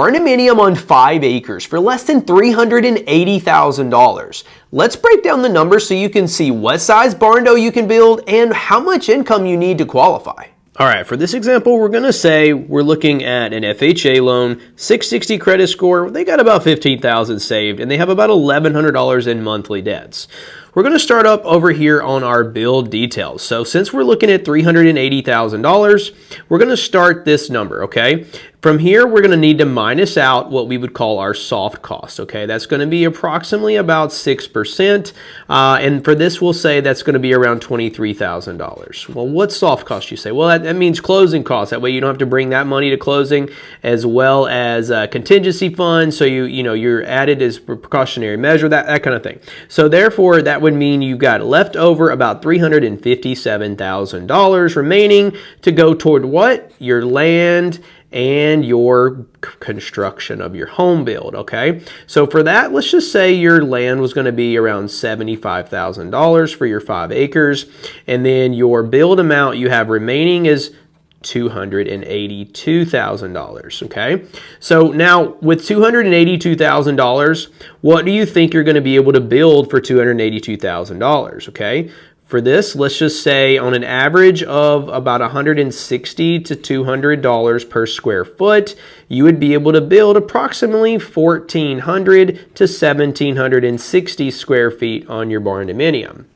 Barndominium on 5 acres for less than $380,000. Let's break down the numbers so you can see what size barndo you can build and how much income you need to qualify. All right, for this example, we're going to say we're looking at an FHA loan, 660 credit score. They got about $15,000 saved, and they have about $1,100 in monthly debts. We're going to start up over here on our build details. So since we're looking at $380,000, we're going to start this number, okay? From here, we're going to need to minus out what we would call our soft cost, okay? That's going to be approximately about 6%. And for this, we'll say that's going to be around $23,000. Well, what's soft cost, you say? Well, that means closing costs. That way you don't have to bring that money to closing, as well as contingency funds. So you're added as a precautionary measure, that kind of thing. So therefore, that would mean you've got left over about $357,000 remaining to go toward what? Your land and your construction of your home build, okay? So for that, let's just say your land was going to be around $75,000 for your 5 acres, and then your build amount you have remaining is $282,000, okay? So now with $282,000, what do you think you're going to be able to build for $282,000, okay? For this, let's just say on an average of about $160 to $200 per square foot, you would be able to build approximately 1,400 to 1,760 square feet on your barndominium.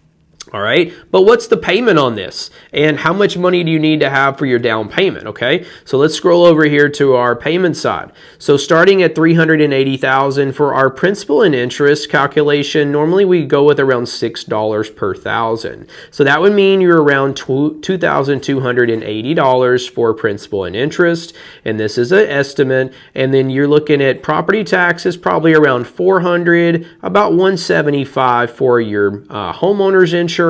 All right, but what's the payment on this? And how much money do you need to have for your down payment, okay? So let's scroll over here to our payment side. So starting at $380,000 for our principal and interest calculation, normally we go with around $6 per thousand. So that would mean you're around $2,280 for principal and interest, and this is an estimate. And then you're looking at property taxes, probably around $400, about $175 for your homeowner's insurance,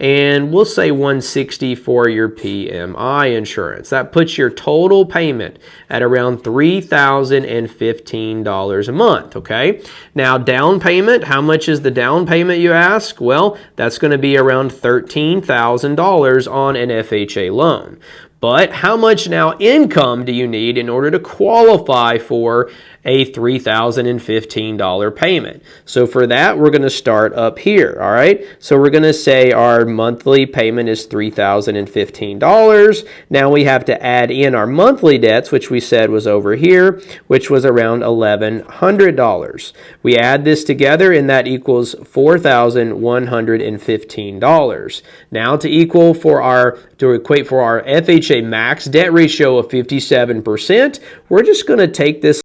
and we'll say $160 for your PMI insurance. That puts your total payment at around $3,015 a month, okay? Now, down payment, how much is the down payment, you ask? Well, that's going to be around $13,000 on an FHA loan. But how much now income do you need in order to qualify for a $3,015 payment? So for that, we're going to start up here, all right? So we're going to say our monthly payment is $3,015. Now we have to add in our monthly debts, which we said was over here, which was around $1,100. We add this together, and that equals $4,115. Now to equate for our FHA max debt ratio of 57%, we're just going to take this